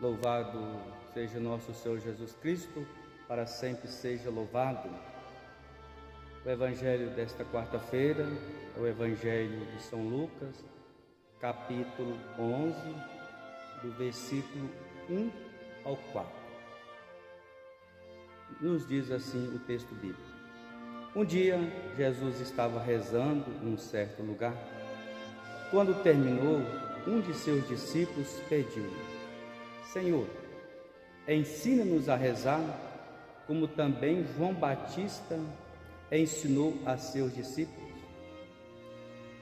Louvado seja nosso Senhor Jesus Cristo, para sempre seja louvado. O Evangelho desta quarta-feira é o Evangelho de São Lucas, capítulo 11, do versículo 1 ao 4. Nos diz assim o texto bíblico. Um dia, Jesus estava rezando em um certo lugar. Quando terminou, um de seus discípulos pediu-lhe: Senhor, ensina-nos a rezar, como também João Batista ensinou a seus discípulos.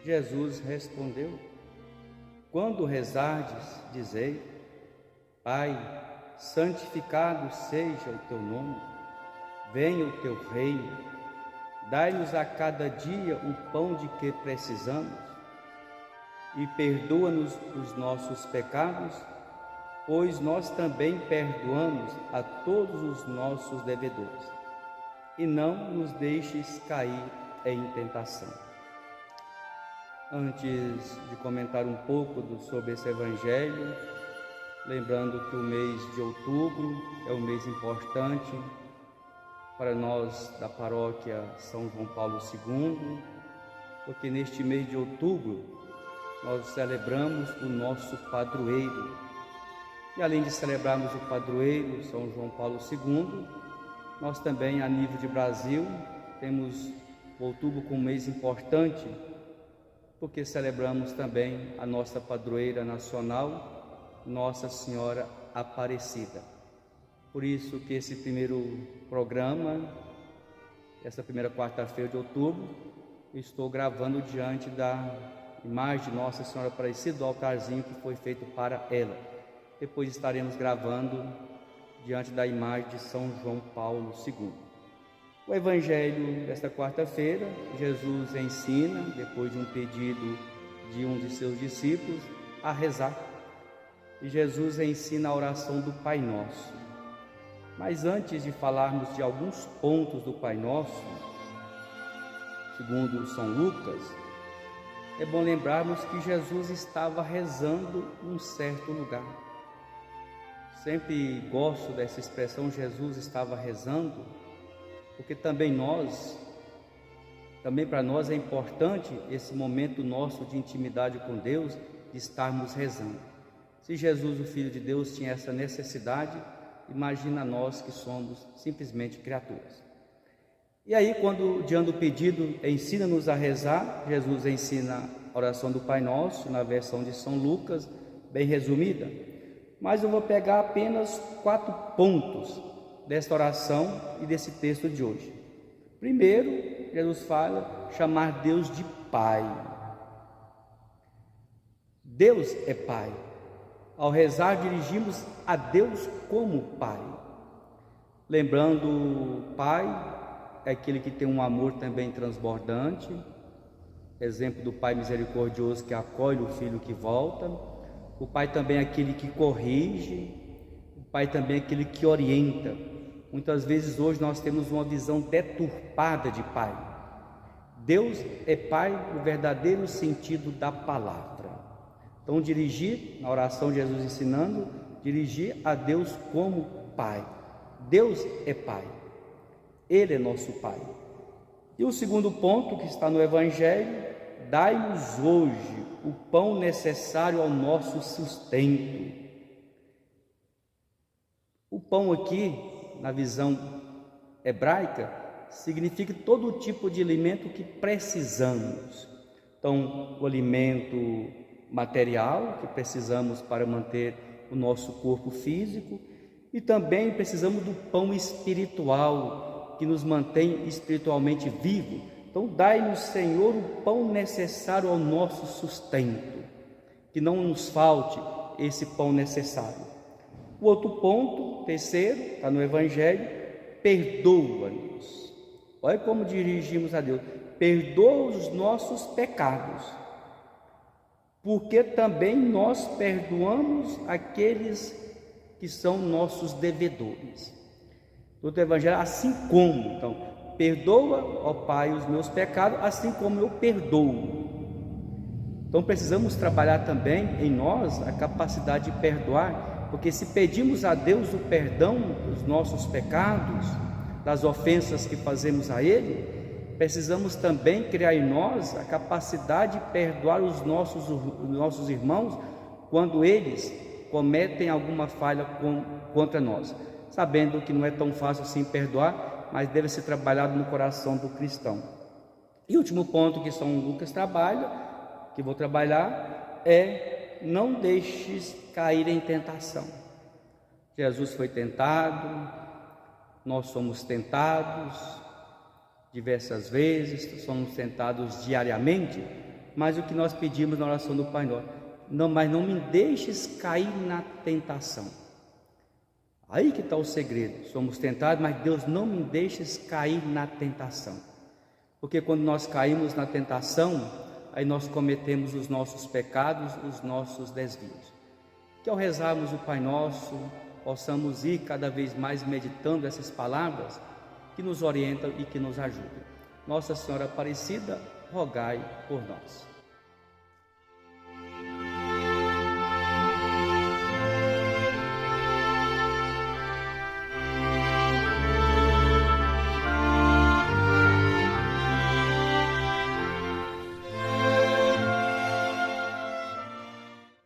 Jesus respondeu: Quando rezardes, dizei: Pai, santificado seja o teu nome, venha o teu reino, dai-nos a cada dia o pão de que precisamos e perdoa-nos os nossos pecados, pois nós também perdoamos a todos os nossos devedores, e não nos deixes cair em tentação. Antes de comentar um pouco sobre esse Evangelho, lembrando que o mês de outubro é um mês importante para nós da paróquia São João Paulo II, porque neste mês de outubro nós celebramos o nosso padroeiro. E além de celebrarmos o padroeiro São João Paulo II, nós também, a nível de Brasil, temos o outubro como um mês importante, porque celebramos também a nossa padroeira nacional, Nossa Senhora Aparecida. Por isso que esse primeiro programa, essa primeira quarta-feira de outubro, estou gravando diante da imagem de Nossa Senhora Aparecida, do altarzinho que foi feito para ela. Depois estaremos gravando diante da imagem de São João Paulo II. O Evangelho desta quarta-feira, Jesus ensina, depois de um pedido de um de seus discípulos, a rezar. E Jesus ensina a oração do Pai Nosso. Mas antes de falarmos de alguns pontos do Pai Nosso, segundo São Lucas, é bom lembrarmos que Jesus estava rezando em um certo lugar. Sempre gosto dessa expressão, Jesus estava rezando, porque também para nós é importante esse momento nosso de intimidade com Deus, de estarmos rezando. Se Jesus, o Filho de Deus, tinha essa necessidade, imagina nós que somos simplesmente criaturas. E aí, quando diante do pedido, ensina-nos a rezar, Jesus ensina a oração do Pai Nosso, na versão de São Lucas, bem resumida. Mas eu vou pegar apenas 4 pontos desta oração e desse texto de hoje. Primeiro, Jesus fala chamar Deus de Pai. Deus é Pai. Ao rezar, dirigimos a Deus como Pai. Lembrando, Pai é aquele que tem um amor também transbordante, exemplo do Pai misericordioso que acolhe o filho que volta. O Pai também é aquele que corrige, o Pai também é aquele que orienta. Muitas vezes hoje nós temos uma visão deturpada de Pai. Deus é Pai no verdadeiro sentido da palavra. Então, dirigir, na oração de Jesus ensinando, dirigir a Deus como Pai. Deus é Pai, Ele é nosso Pai. E o segundo ponto que está no Evangelho: dai-nos hoje o pão necessário ao nosso sustento. O pão aqui, na visão hebraica, significa todo tipo de alimento que precisamos. Então, o alimento material que precisamos para manter o nosso corpo físico, e também precisamos do pão espiritual que nos mantém espiritualmente vivos. Então, dai-nos, Senhor, o pão necessário ao nosso sustento, que não nos falte esse pão necessário. O outro ponto, terceiro, está no Evangelho: perdoa-nos. Olha como dirigimos a Deus: perdoa os nossos pecados, porque também nós perdoamos aqueles que são nossos devedores. Outro Evangelho, assim como, então, perdoa, ó Pai, os meus pecados, assim como eu perdoo. Então precisamos trabalhar também em nós a capacidade de perdoar porque se pedimos a Deus o perdão dos nossos pecados, das ofensas que fazemos a Ele, precisamos também criar em nós a capacidade de perdoar os nossos irmãos quando eles cometem alguma falha contra nós, sabendo que não é tão fácil assim perdoar, mas deve ser trabalhado no coração do cristão. E o último ponto que São Lucas trabalha, que vou trabalhar, é: não deixes cair em tentação. Jesus foi tentado, nós somos tentados diversas vezes, somos tentados diariamente, mas o que nós pedimos na oração do Pai Nosso: mas não me deixes cair na tentação. Aí que está o segredo. Somos tentados, mas Deus, não me deixes cair na tentação. Porque quando nós caímos na tentação, aí nós cometemos os nossos pecados, os nossos desvios. Que ao rezarmos o Pai Nosso, possamos ir cada vez mais meditando essas palavras que nos orientam e que nos ajudam. Nossa Senhora Aparecida, rogai por nós.